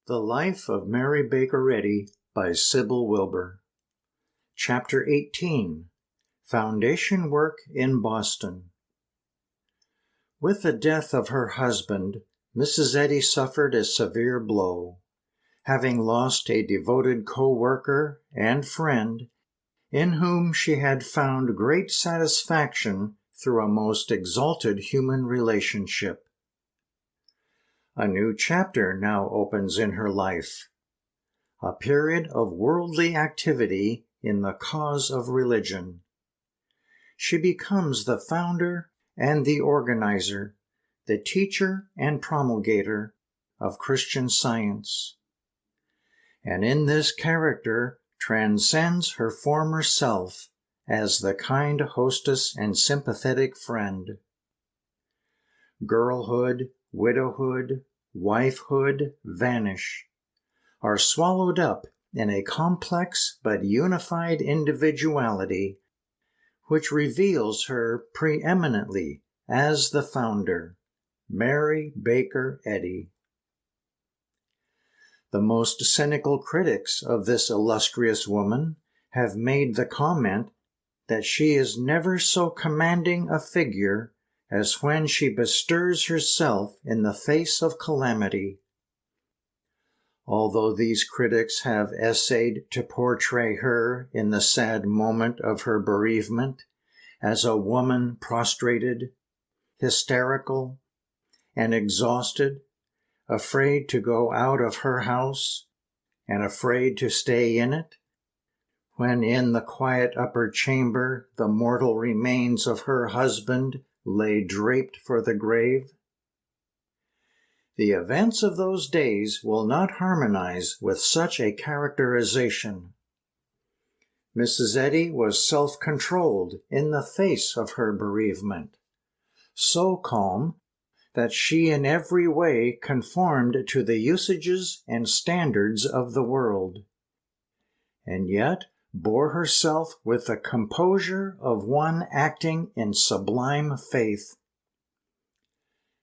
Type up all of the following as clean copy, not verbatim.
The Life of Mary Baker Eddy by Sibyl Wilbur. Chapter 18. Foundation Work in Boston. With the death of her husband, Mrs. Eddy suffered a severe blow, having lost a devoted co-worker and friend in whom she had found great satisfaction through a most exalted human relationship. A new chapter now opens in her life, a period of worldly activity in the cause of religion. She becomes the founder and the organizer, the teacher and promulgator of Christian Science, and in this character transcends her former self as the kind hostess and sympathetic friend. Girlhood, widowhood, wifehood vanish, are swallowed up in a complex but unified individuality which reveals her preeminently as the founder, Mary Baker Eddy. The most cynical critics of this illustrious woman have made the comment that she is never so commanding a figure as when she bestirs herself in the face of calamity. Although these critics have essayed to portray her in the sad moment of her bereavement as a woman prostrated, hysterical, and exhausted, afraid to go out of her house and afraid to stay in it, when in the quiet upper chamber the mortal remains of her husband lay draped for the grave, the events of those days will not harmonize with such a characterization. Mrs. Eddy was self-controlled in the face of her bereavement, so calm that she in every way conformed to the usages and standards of the world, and yet bore herself with the composure of one acting in sublime faith.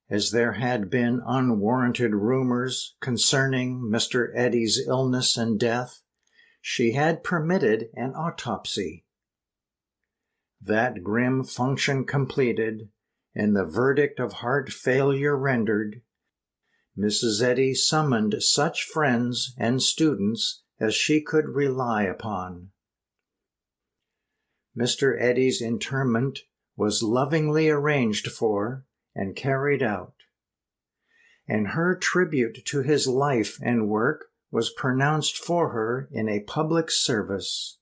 As there had been unwarranted rumors concerning Mr. Eddy's illness and death, she had permitted an autopsy. That grim function completed, and the verdict of heart failure rendered, Mrs. Eddy summoned such friends and students as she could rely upon. Mr. Eddy's interment was lovingly arranged for and carried out, and her tribute to his life and work was pronounced for her in a public service.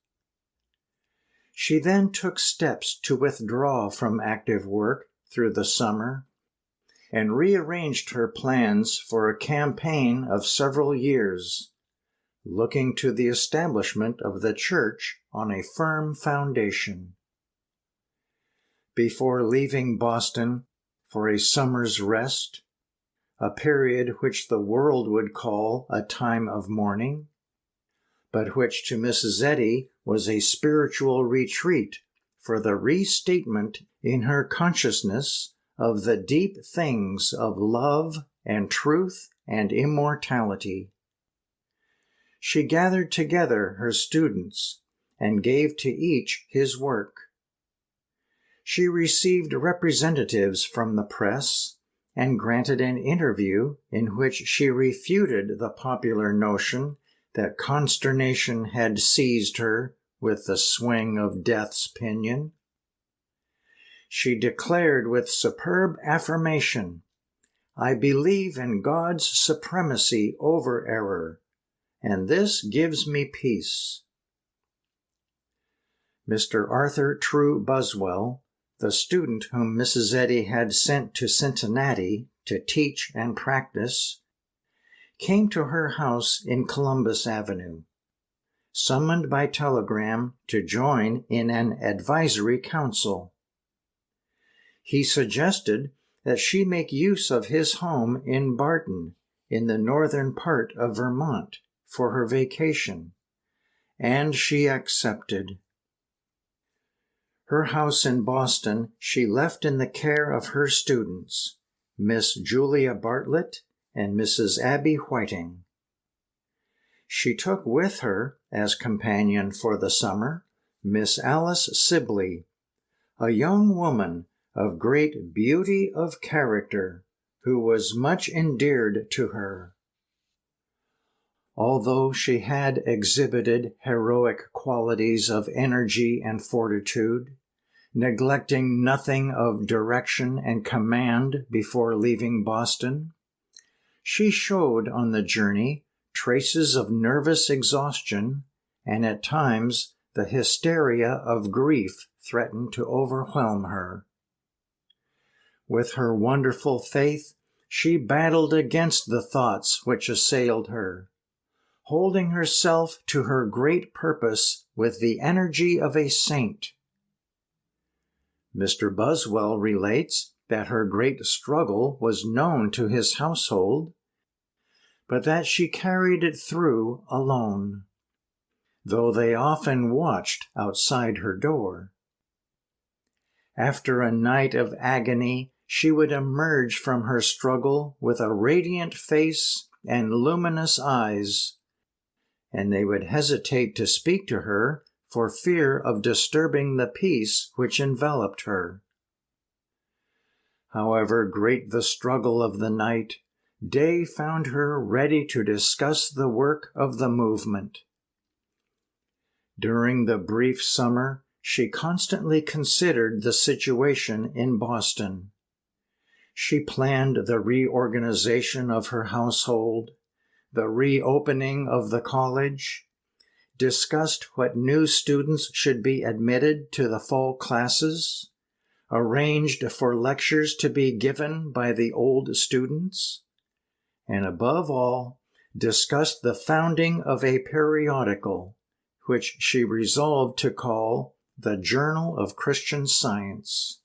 She then took steps to withdraw from active work through the summer, and rearranged her plans for a campaign of several years, looking to the establishment of the church on a firm foundation. Before leaving Boston for a summer's rest, a period which the world would call a time of mourning, but which to Mrs. Eddy was a spiritual retreat for the restatement in her consciousness of the deep things of love and truth and immortality. She gathered together her students and gave to each his work. She received representatives from the press and granted an interview in which she refuted the popular notion that consternation had seized her with the swing of death's pinion. She declared with superb affirmation, "I believe in God's supremacy over error, and this gives me peace." Mr. Arthur True Buswell, the student whom Mrs. Eddy had sent to Cincinnati to teach and practice, came to her house in Columbus Avenue, summoned by telegram to join in an advisory council. He suggested that she make use of his home in Barton, in the northern part of Vermont, for her vacation, and she accepted. Her house in Boston she left in the care of her students, Miss Julia Bartlett and Mrs. Abby Whiting. She took with her, as companion for the summer, Miss Alice Sibyl, a young woman of great beauty of character, who was much endeared to her. Although she had exhibited heroic qualities of energy and fortitude, neglecting nothing of direction and command before leaving Boston, she showed on the journey traces of nervous exhaustion, and at times the hysteria of grief threatened to overwhelm her. With her wonderful faith, she battled against the thoughts which assailed her, holding herself to her great purpose with the energy of a saint. Mr. Buswell relates that her great struggle was known to his household, but that she carried it through alone, though they often watched outside her door. After a night of agony, she would emerge from her struggle with a radiant face and luminous eyes, and they would hesitate to speak to her for fear of disturbing the peace which enveloped her. However great the struggle of the night, day found her ready to discuss the work of the movement. During the brief summer, she constantly considered the situation in Boston. She planned the reorganization of her household, the reopening of the college, discussed what new students should be admitted to the fall classes, arranged for lectures to be given by the old students, and above all, discussed the founding of a periodical, which she resolved to call the Journal of Christian Science.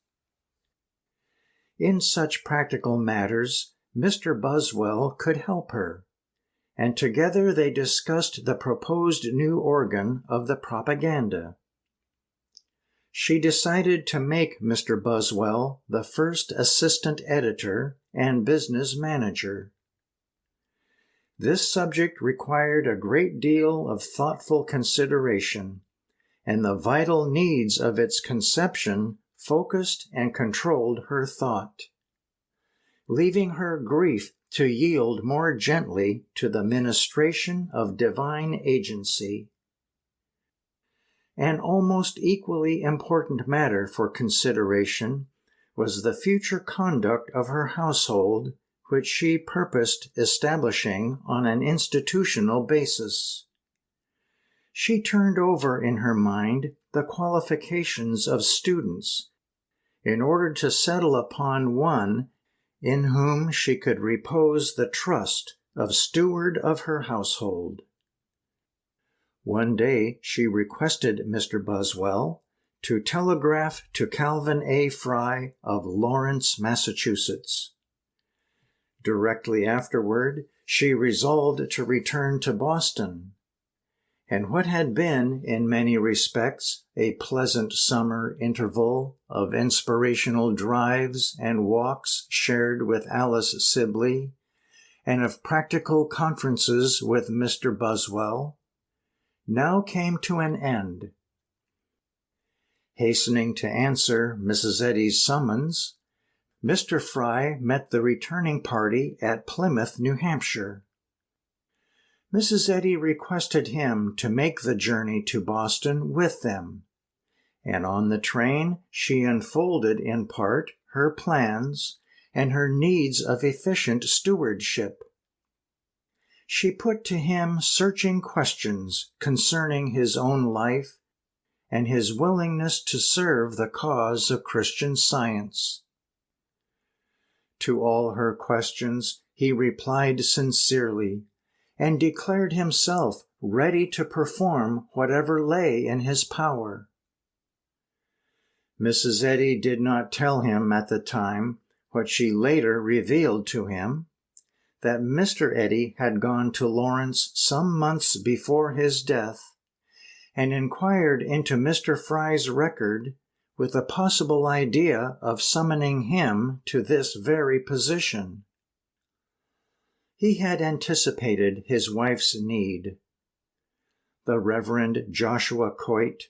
In such practical matters, Mr. Buswell could help her, and together they discussed the proposed new organ of the propaganda. She decided to make Mr. Buswell the first assistant editor and business manager. This subject required a great deal of thoughtful consideration, and the vital needs of its conception focused and controlled her thought, leaving her grief to yield more gently to the ministration of divine agency. An almost equally important matter for consideration was the future conduct of her household, which she purposed establishing on an institutional basis. She turned over in her mind the qualifications of students in order to settle upon one in whom she could repose the trust of steward of her household. One day she requested Mr. Buswell to telegraph to Calvin A. Fry of Lawrence, Massachusetts. Directly afterward, she resolved to return to Boston, and what had been, in many respects, a pleasant summer interval of inspirational drives and walks shared with Alice Sibyl, and of practical conferences with Mr. Buswell, now came to an end. Hastening to answer Mrs. Eddy's summons, Mr. Fry met the returning party at Plymouth, New Hampshire. Mrs. Eddy requested him to make the journey to Boston with them, and on the train she unfolded in part her plans and her needs of efficient stewardship. She put to him searching questions concerning his own life and his willingness to serve the cause of Christian Science. To all her questions he replied sincerely, and declared himself ready to perform whatever lay in his power. Mrs. Eddy did not tell him at the time what she later revealed to him, that Mr. Eddy had gone to Lawrence some months before his death and inquired into Mr. Fry's record with a possible idea of summoning him to this very position. He had anticipated his wife's need, the Reverend Joshua Coit,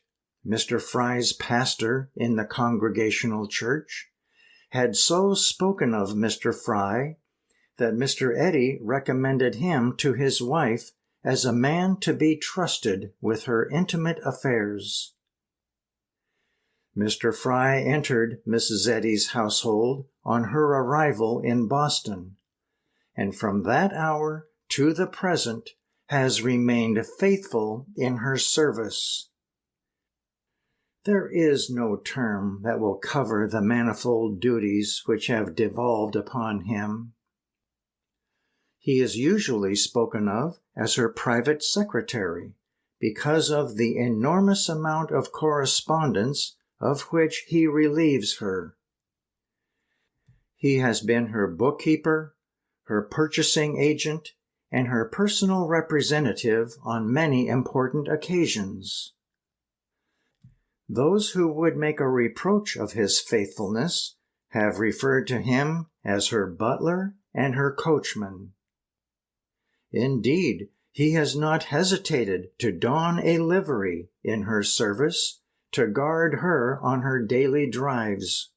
Mr. Fry's pastor in the Congregational Church, had so spoken of Mr. Fry that Mr. Eddy recommended him to his wife as a man to be trusted with her intimate affairs. Mr. Fry entered Mrs. Eddy's household on her arrival in Boston, and from that hour to the present has remained faithful in her service. There is no term that will cover the manifold duties which have devolved upon him. He is usually spoken of as her private secretary because of the enormous amount of correspondence of which he relieves her. He has been her bookkeeper, her purchasing agent, and her personal representative on many important occasions. Those who would make a reproach of his faithfulness have referred to him as her butler and her coachman. Indeed, he has not hesitated to don a livery in her service to guard her on her daily drives.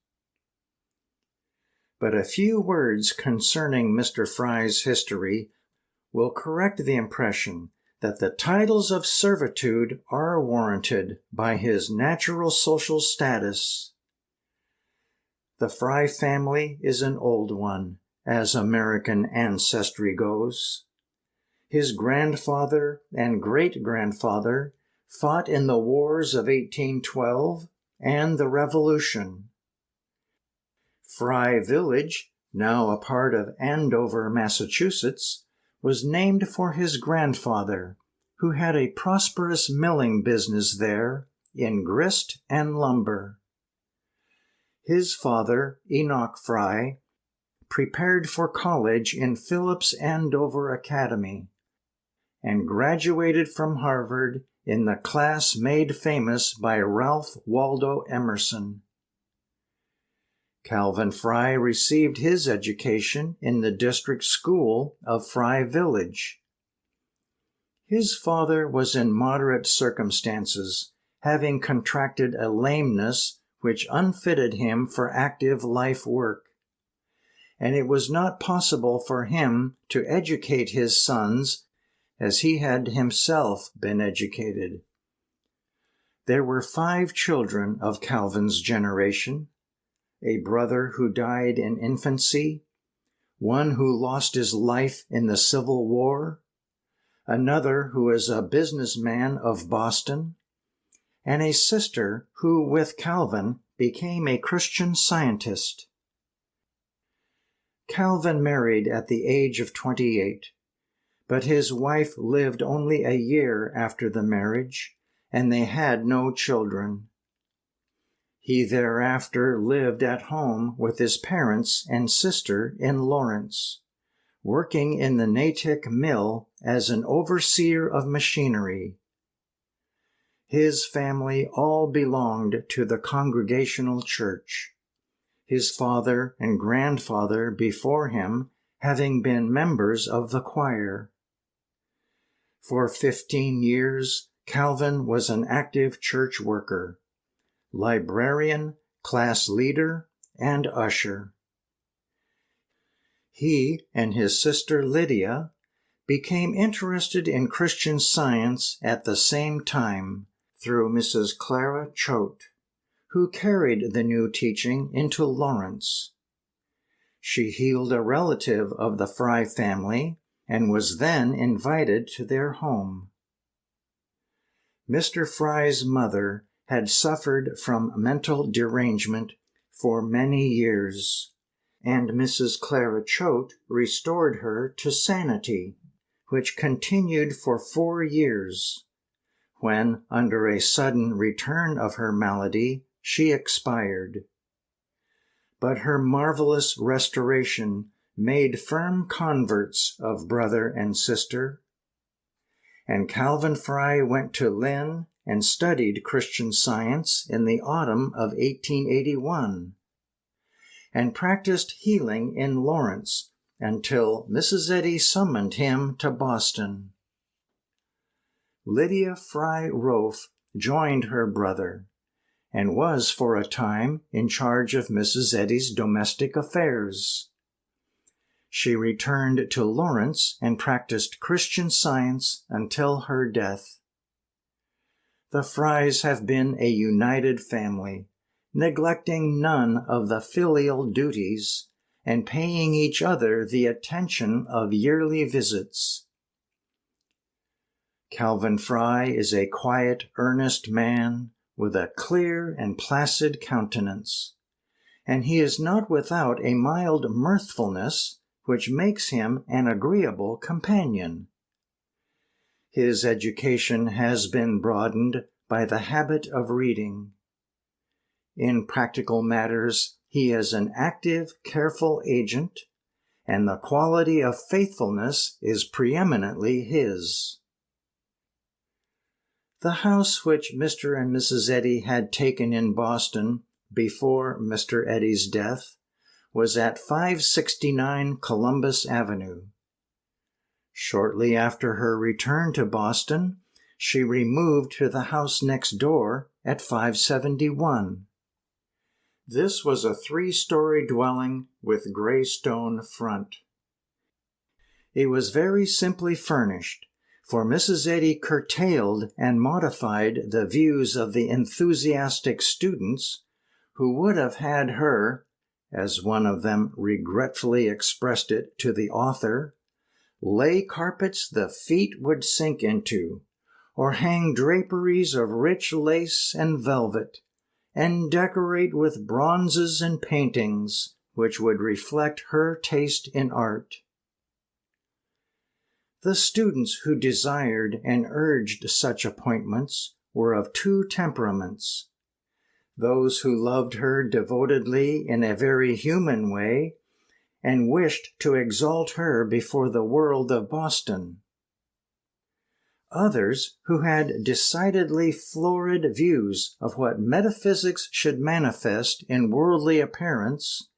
But a few words concerning Mr. Fry's history will correct the impression that the titles of servitude are warranted by his natural social status. The Fry family is an old one, as American ancestry goes. His grandfather and great-grandfather fought in the wars of 1812 and the Revolution. Fry Village, now a part of Andover, Massachusetts, was named for his grandfather, who had a prosperous milling business there in grist and lumber. His father, Enoch Fry, prepared for college in Phillips Andover Academy and graduated from Harvard in the class made famous by Ralph Waldo Emerson. Calvin Fry received his education in the district school of Fry Village. His father was in moderate circumstances, having contracted a lameness which unfitted him for active life work, and it was not possible for him to educate his sons as he had himself been educated. There were 5 children of Calvin's generation: a brother who died in infancy, one who lost his life in the Civil War, another who is a businessman of Boston, and a sister who, with Calvin, became a Christian Scientist. Calvin married at the age of 28, but his wife lived only a year after the marriage, and they had no children. He thereafter lived at home with his parents and sister in Lawrence, working in the Natick mill as an overseer of machinery. His family all belonged to the Congregational Church, his father and grandfather before him having been members of the choir. For 15 years, Calvin was an active church worker, librarian, class leader, and usher. He and his sister Lydia became interested in Christian Science at the same time through Mrs. Clara Choate, who carried the new teaching into Lawrence. She healed a relative of the Fry family and was then invited to their home. Mr. Fry's mother had suffered from mental derangement for many years, and Mrs. Clara Choate restored her to sanity, which continued for 4 years, when, under a sudden return of her malady, she expired. But her marvelous restoration made firm converts of brother and sister, and Calvin Fry went to Lynn and studied Christian Science in the autumn of 1881, and practiced healing in Lawrence until Mrs. Eddy summoned him to Boston. Lydia Fry Rofe joined her brother, and was for a time in charge of Mrs. Eddy's domestic affairs. She returned to Lawrence and practiced Christian Science until her death. The Frys have been a united family, neglecting none of the filial duties and paying each other the attention of yearly visits. Calvin Fry is a quiet, earnest man with a clear and placid countenance, and he is not without a mild mirthfulness which makes him an agreeable companion. His education has been broadened by the habit of reading. In practical matters, he is an active, careful agent, and the quality of faithfulness is preeminently his. The house which Mr. and Mrs. Eddy had taken in Boston before Mr. Eddy's death was at 569 Columbus Avenue. Shortly after her return to Boston, she removed to the house next door at 571. This was a 3-story dwelling with gray stone front. It was very simply furnished, for Mrs. Eddy curtailed and modified the views of the enthusiastic students who would have had her, as one of them regretfully expressed it to the author, lay carpets the feet would sink into, or hang draperies of rich lace and velvet, and decorate with bronzes and paintings which would reflect her taste in art. The students who desired and urged such appointments were of two temperaments: those who loved her devotedly in a very human way and wished to exalt her before the world of Boston; others who had decidedly florid views of what metaphysics should manifest in worldly appearance,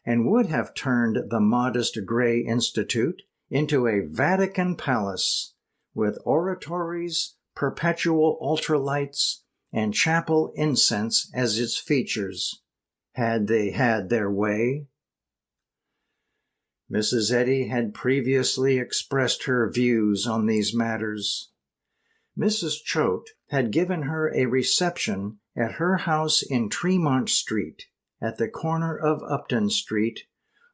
and would have turned the modest Gray Institute into a Vatican palace, with oratories, perpetual altar lights, and chapel incense as its features, had they had their way. Mrs. Eddy had previously expressed her views on these matters. Mrs. Choate had given her a reception at her house in Tremont Street, at the corner of Upton Street,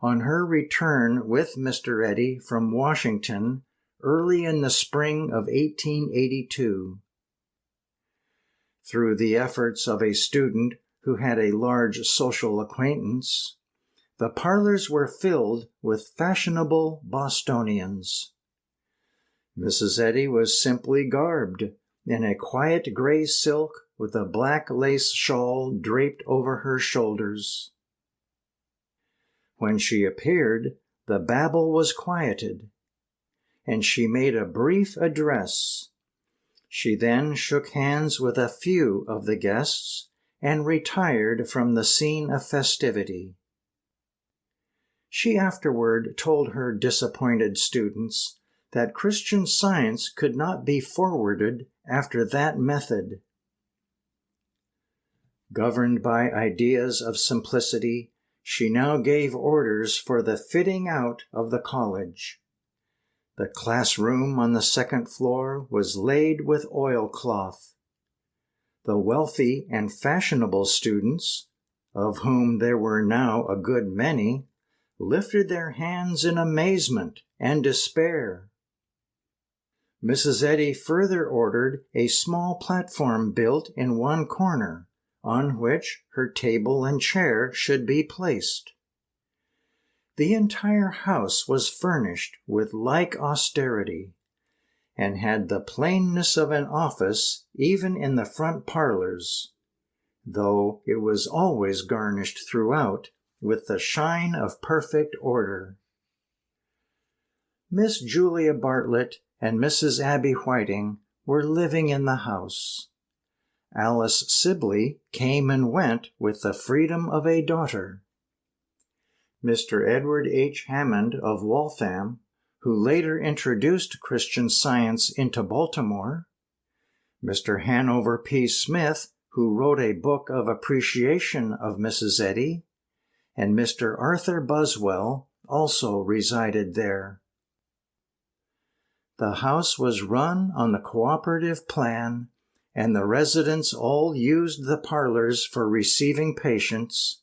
on her return with Mr. Eddy from Washington early in the spring of 1882. Through the efforts of a student who had a large social acquaintance, the parlors were filled with fashionable Bostonians. Mrs. Eddy was simply garbed in a quiet gray silk with a black lace shawl draped over her shoulders. When she appeared, the babel was quieted, and she made a brief address. She then shook hands with a few of the guests and retired from the scene of festivity. She afterward told her disappointed students that Christian Science could not be forwarded after that method. Governed by ideas of simplicity, she now gave orders for the fitting out of the college. The classroom on the second floor was laid with oilcloth. The wealthy and fashionable students, of whom there were now a good many, lifted their hands in amazement and despair. Mrs. Eddy further ordered a small platform built in one corner, on which her table and chair should be placed. The entire house was furnished with like austerity, and had the plainness of an office even in the front parlors, though it was always garnished throughout with the shine of perfect order. Miss Julia Bartlett and Mrs. Abby Whiting were living in the house. Alice Sibyl came and went with the freedom of a daughter. Mr. Edward H. Hammond of Waltham, who later introduced Christian Science into Baltimore, Mr. Hanover P. Smith, who wrote a book of appreciation of Mrs. Eddy, and Mr. Arthur Buswell also resided there. The house was run on the cooperative plan, and the residents all used the parlors for receiving patients,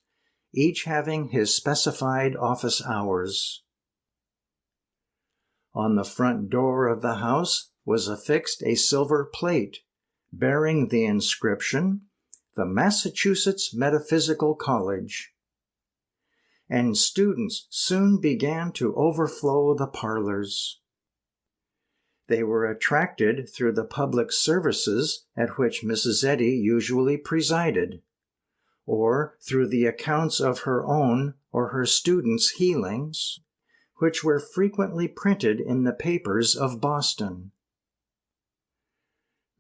each having his specified office hours. On the front door of the house was affixed a silver plate bearing the inscription, "The Massachusetts Metaphysical College," and students soon began to overflow the parlors. They were attracted through the public services at which Mrs. Eddy usually presided, or through the accounts of her own or her students' healings, which were frequently printed in the papers of Boston.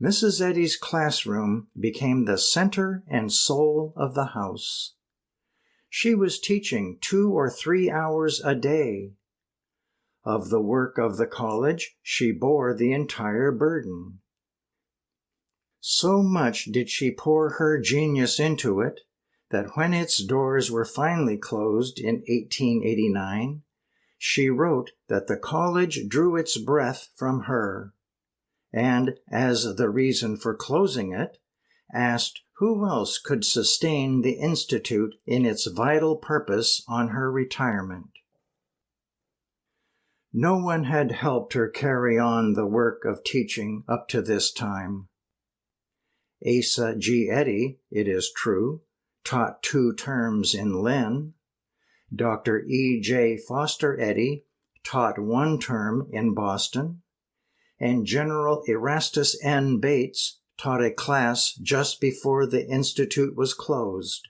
Mrs. Eddy's classroom became the center and soul of the house. She was teaching 2 or 3 hours a day. Of the work of the college, she bore the entire burden. So much did she pour her genius into it that when its doors were finally closed in 1889, she wrote that the college drew its breath from her, and, as the reason for closing it, asked who else could sustain the institute in its vital purpose on her retirement. No one had helped her carry on the work of teaching up to this time. Asa G. Eddy, it is true, taught 2 terms in Lynn. Dr. E. J. Foster Eddy taught 1 term in Boston, and General Erastus N. Bates taught a class just before the institute was closed.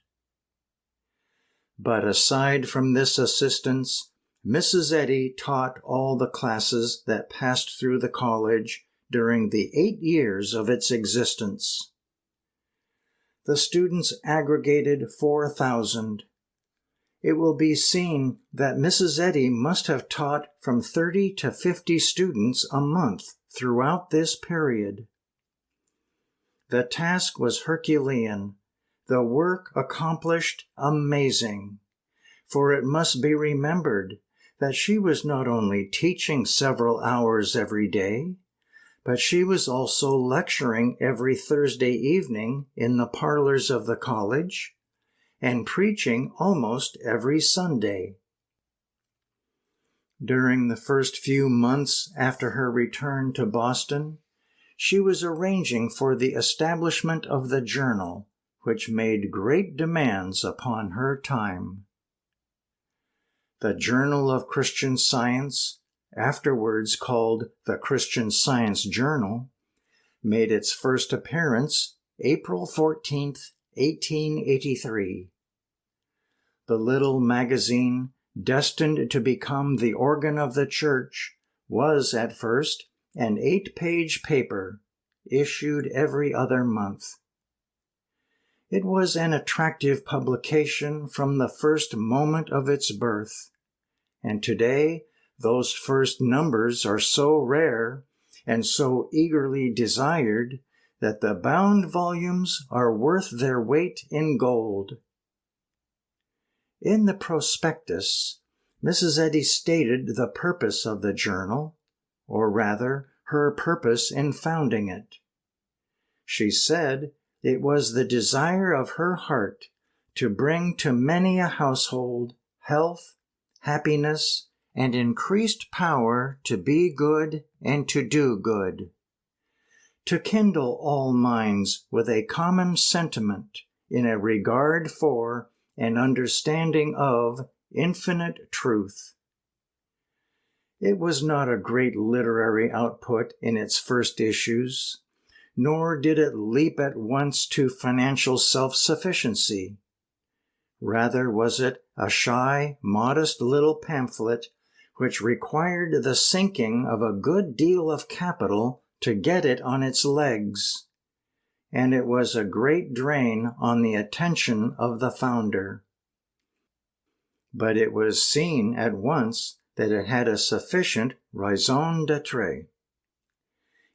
But aside from this assistance, Mrs. Eddy taught all the classes that passed through the college during the 8 years of its existence. The students aggregated 4,000. It will be seen that Mrs. Eddy must have taught from 30 to 50 students a month throughout this period. The task was Herculean, the work accomplished amazing, for it must be remembered that she was not only teaching several hours every day, but she was also lecturing every Thursday evening in the parlors of the college and preaching almost every Sunday. During the first few months after her return to Boston, she was arranging for the establishment of the journal, which made great demands upon her time. The Journal of Christian Science, afterwards called the Christian Science Journal, made its first appearance April 14, 1883. The little magazine, destined to become the organ of the church, was at first an 8-page paper, issued every other month. It was an attractive publication from the first moment of its birth, and today those first numbers are so rare and so eagerly desired that the bound volumes are worth their weight in gold. In the prospectus, Mrs. Eddy stated the purpose of the journal, or rather, her purpose in founding it. She said it was the desire of her heart to bring to many a household health, happiness, and increased power to be good and to do good, to kindle all minds with a common sentiment in a regard for and understanding of infinite truth. It was not a great literary output in its first issues, nor did it leap at once to financial self-sufficiency. Rather was it a shy, modest little pamphlet which required the sinking of a good deal of capital to get it on its legs, and it was a great drain on the attention of the founder. But it was seen at once that it had a sufficient raison d'être.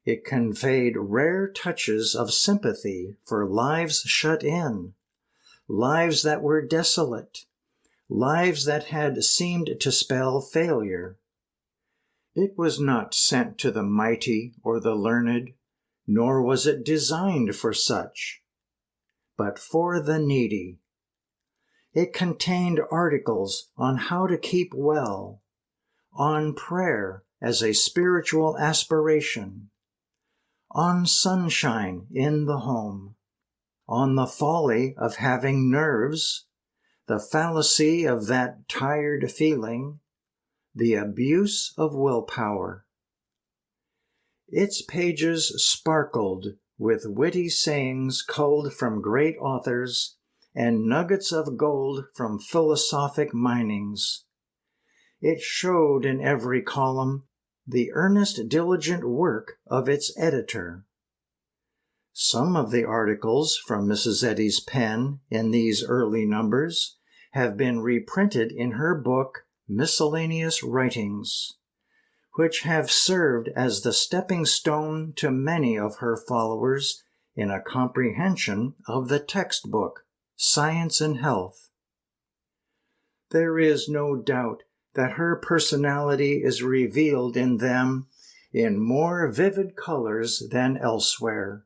It conveyed rare touches of sympathy for lives shut in, lives that were desolate, lives that had seemed to spell failure. It was not sent to the mighty or the learned, nor was it designed for such, but for the needy. It contained articles on how to keep well, on prayer as a spiritual aspiration, on sunshine in the home, on the folly of having nerves, the fallacy of that tired feeling, the abuse of willpower. Its pages sparkled with witty sayings culled from great authors and nuggets of gold from philosophic minings. It showed in every column the earnest, diligent work of its editor. Some of the articles from Mrs. Eddy's pen in these early numbers have been reprinted in her book, Miscellaneous Writings, which have served as the stepping stone to many of her followers in a comprehension of the textbook, Science and Health. There is no doubt that her personality is revealed in them in more vivid colors than elsewhere.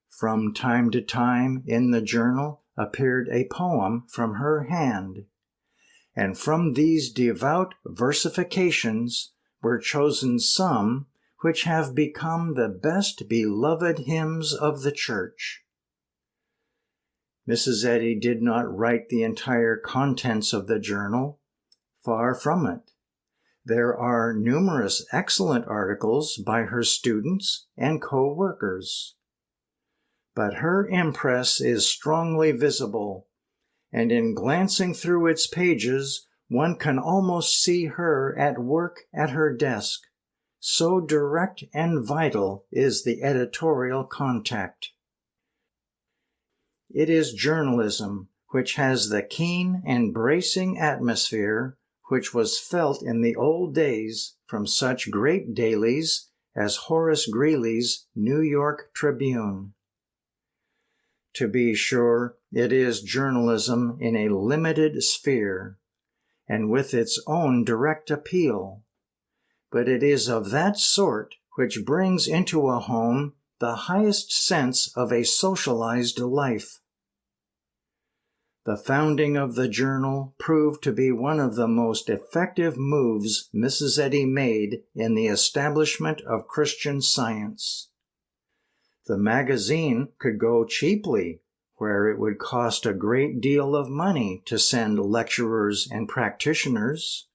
From time to time in the journal appeared a poem from her hand, and from these devout versifications were chosen some which have become the best beloved hymns of the Church. Mrs. Eddy did not write the entire contents of the journal. Far from it. There are numerous excellent articles by her students and co-workers. But her impress is strongly visible, and in glancing through its pages, one can almost see her at work at her desk. So direct and vital is the editorial contact. It is journalism which has the keen and bracing atmosphere which was felt in the old days from such great dailies as Horace Greeley's New York Tribune. To be sure, it is journalism in a limited sphere, and with its own direct appeal, but it is of that sort which brings into a home the highest sense of a socialized life. The founding of the journal proved to be one of the most effective moves Mrs. Eddy made in the establishment of Christian Science. The magazine could go cheaply where it would cost a great deal of money to send lecturers and practitioners.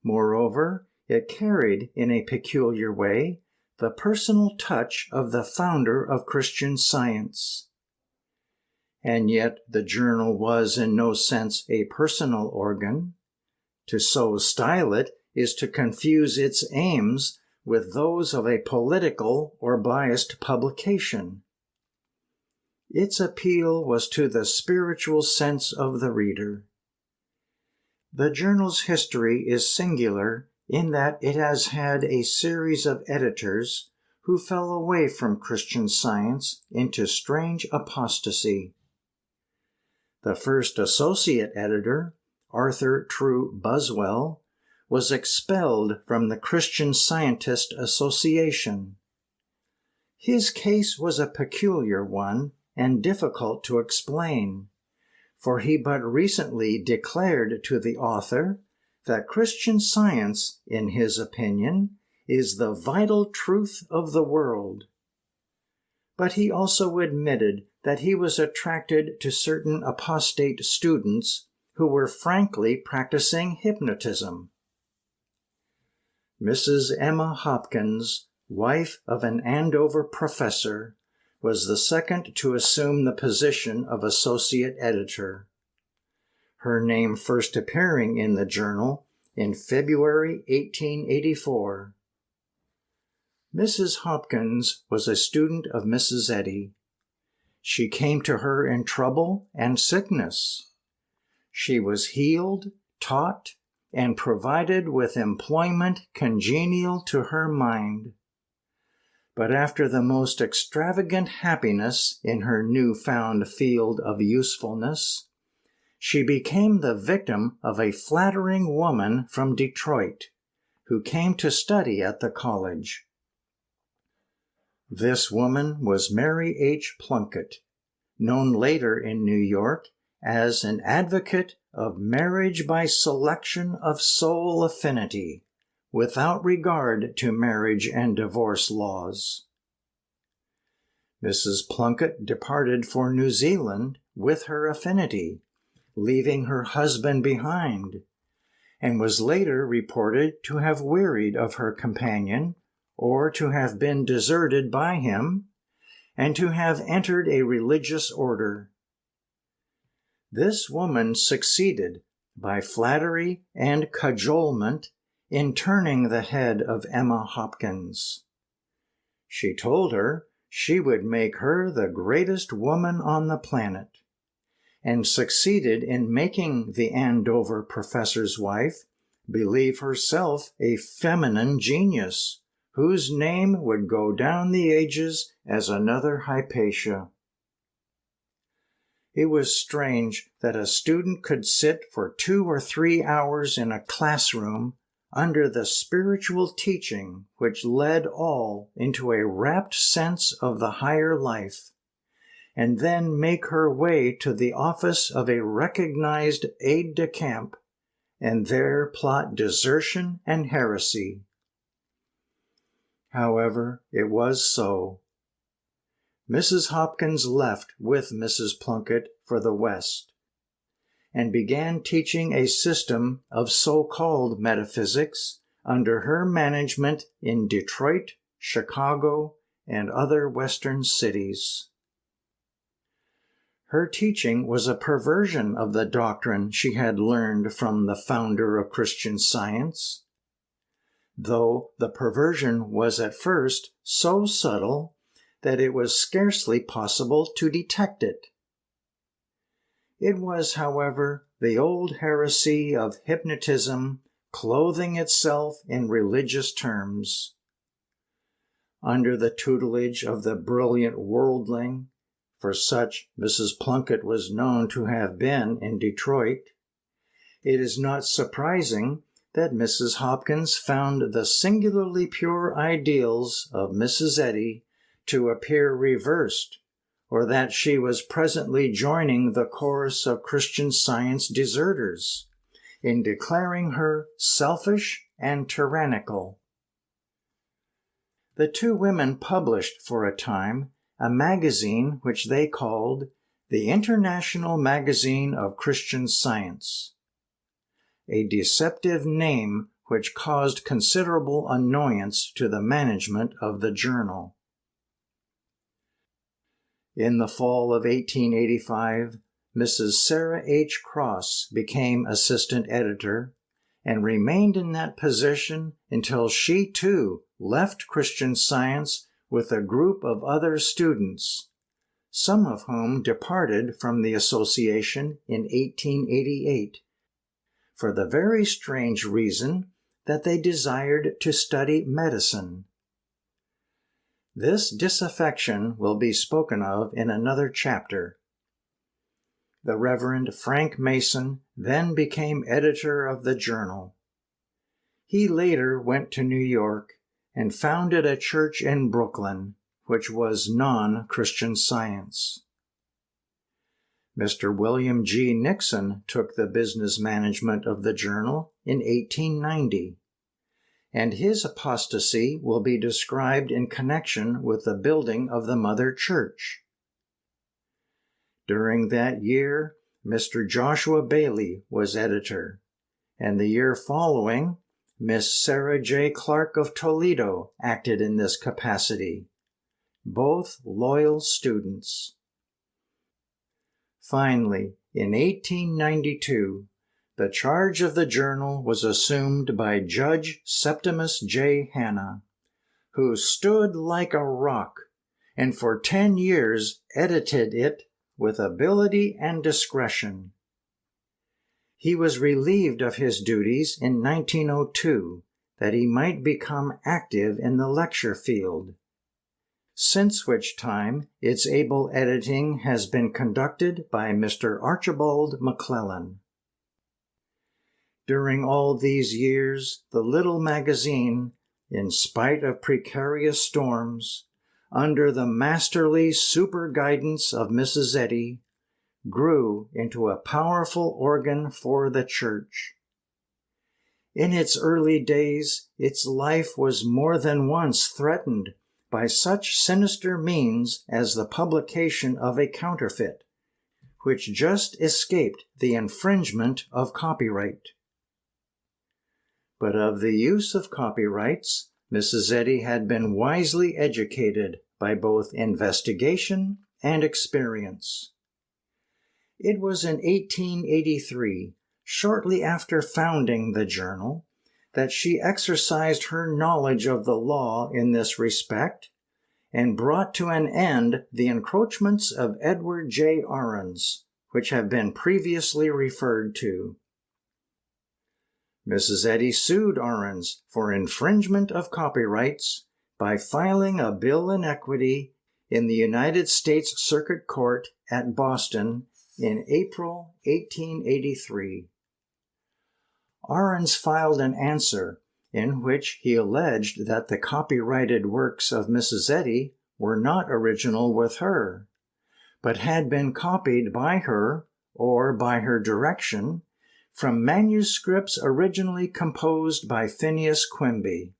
Moreover, it carried in a peculiar way the personal touch of the founder of Christian Science. And yet the journal was in no sense a personal organ. To so style it is to confuse its aims with those of a political or biased publication. Its appeal was to the spiritual sense of the reader. The journal's history is singular in that it has had a series of editors who fell away from Christian Science into strange apostasy. The first associate editor, Arthur True Buswell, was expelled from the Christian Scientist Association. His case was a peculiar one and difficult to explain, for he but recently declared to the author that Christian Science, in his opinion, is the vital truth of the world. But he also admitted that he was attracted to certain apostate students who were frankly practicing hypnotism. Mrs. Emma Hopkins, wife of an Andover professor, was the second to assume the position of associate editor, her name first appearing in the journal in February 1884. Mrs. Hopkins was a student of Mrs. Eddy. She came to her in trouble and sickness. She was healed, taught, and provided with employment congenial to her mind. But after the most extravagant happiness in her new-found field of usefulness, she became the victim of a flattering woman from Detroit who came to study at the college. This woman was Mary H. Plunkett, known later in New York as an advocate of marriage by selection of soul affinity, without regard to marriage and divorce laws. Mrs. Plunkett departed for New Zealand with her affinity, leaving her husband behind, and was later reported to have wearied of her companion, or to have been deserted by him, and to have entered a religious order. This woman succeeded, by flattery and cajolement, in turning the head of Emma Hopkins. She told her she would make her the greatest woman on the planet, and succeeded in making the Andover professor's wife believe herself a feminine genius, whose name would go down the ages as another Hypatia. It was strange that a student could sit for 2 or 3 hours in a classroom under the spiritual teaching which led all into a rapt sense of the higher life, and then make her way to the office of a recognized aide-de-camp, and there plot desertion and heresy. However, it was so. Mrs. Hopkins left with Mrs. Plunkett for the West, and began teaching a system of so-called metaphysics under her management in Detroit, Chicago, and other Western cities. Her teaching was a perversion of the doctrine she had learned from the founder of Christian Science, though the perversion was at first so subtle that it was scarcely possible to detect it. It was, however, the old heresy of hypnotism clothing itself in religious terms. Under the tutelage of the brilliant worldling, for such Mrs. Plunkett was known to have been in Detroit, it is not surprising that Mrs. Hopkins found the singularly pure ideals of Mrs. Eddy to appear reversed, or that she was presently joining the chorus of Christian Science deserters in declaring her selfish and tyrannical. The two women published for a time a magazine which they called the International Magazine of Christian Science, a deceptive name which caused considerable annoyance to the management of the journal. In the fall of 1885, Mrs. Sarah H. Cross became assistant editor and remained in that position until she too left Christian Science with a group of other students, some of whom departed from the association in 1888, for the very strange reason that they desired to study medicine. This disaffection will be spoken of in another chapter. The Reverend Frank Mason then became editor of the journal. He later went to New York and founded a church in Brooklyn, which was non-Christian Science. Mr. William G. Nixon took the business management of the journal in 1890, and his apostasy will be described in connection with the building of the Mother Church. During that year, Mr. Joshua Bailey was editor, and the year following, Miss Sarah J. Clark of Toledo acted in this capacity, both loyal students. Finally, in 1892, the charge of the journal was assumed by Judge Septimus J. Hanna, who stood like a rock and for 10 years edited it with ability and discretion. He was relieved of his duties in 1902 that he might become active in the lecture field, since which time its able editing has been conducted by Mr. Archibald McClellan. During all these years, the little magazine, in spite of precarious storms, under the masterly super-guidance of Mrs. Eddy, grew into a powerful organ for the Church. In its early days, its life was more than once threatened by such sinister means as the publication of a counterfeit, which just escaped the infringement of copyright. But of the use of copyrights, Mrs. Eddy had been wisely educated by both investigation and experience. It was in 1883, shortly after founding the journal, that she exercised her knowledge of the law in this respect and brought to an end the encroachments of Edward J. Ahrens, which have been previously referred to. Mrs. Eddy sued Ahrens for infringement of copyrights by filing a bill in equity in the United States Circuit Court at Boston in April 1883. Ahrens filed an answer in which he alleged that the copyrighted works of Mrs. Eddy were not original with her, but had been copied by her, or by her direction, from manuscripts originally composed by Phineas Quimby.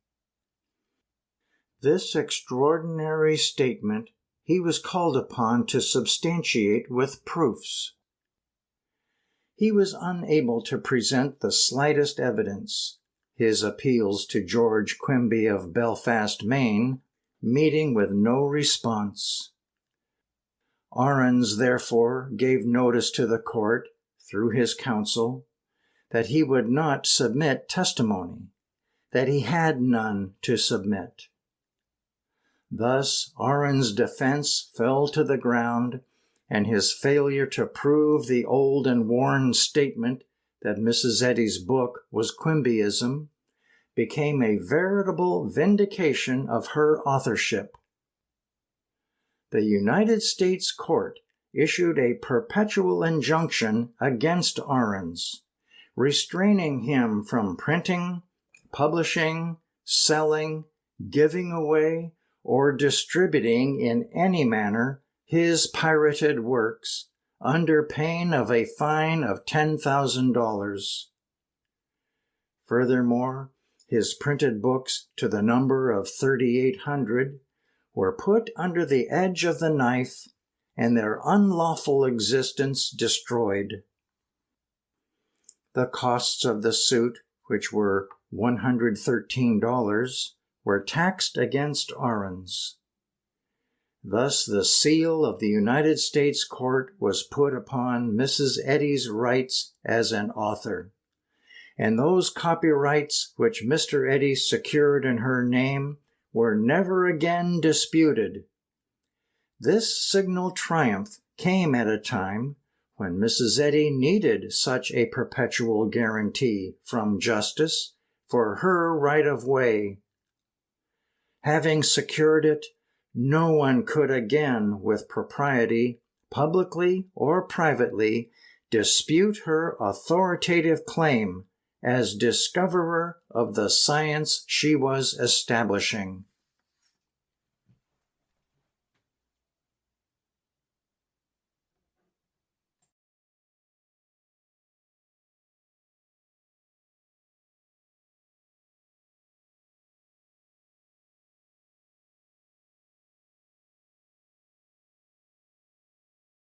This extraordinary statement he was called upon to substantiate with proofs. He was unable to present the slightest evidence, his appeals to George Quimby of Belfast, Maine, meeting with no response. Ahrens, therefore, gave notice to the court, through his counsel, that he would not submit testimony, that he had none to submit. Thus Ahrens' defense fell to the ground, and his failure to prove the old and worn statement that Mrs. Eddy's book was Quimbyism became a veritable vindication of her authorship. The United States Court issued a perpetual injunction against Ahrens, restraining him from printing, publishing, selling, giving away, or distributing in any manner his pirated works, under pain of a fine of $10,000. Furthermore, his printed books, to the number of 3,800, were put under the edge of the knife and their unlawful existence destroyed. The costs of the suit, which were $113, were taxed against Ahrens. Thus the seal of the United States Court was put upon Mrs. Eddy's rights as an author, and those copyrights which Mr. Eddy secured in her name were never again disputed. This signal triumph came at a time when Mrs. Eddy needed such a perpetual guarantee from justice for her right of way. Having secured it, no one could again with propriety, publicly or privately, dispute her authoritative claim as discoverer of the science she was establishing.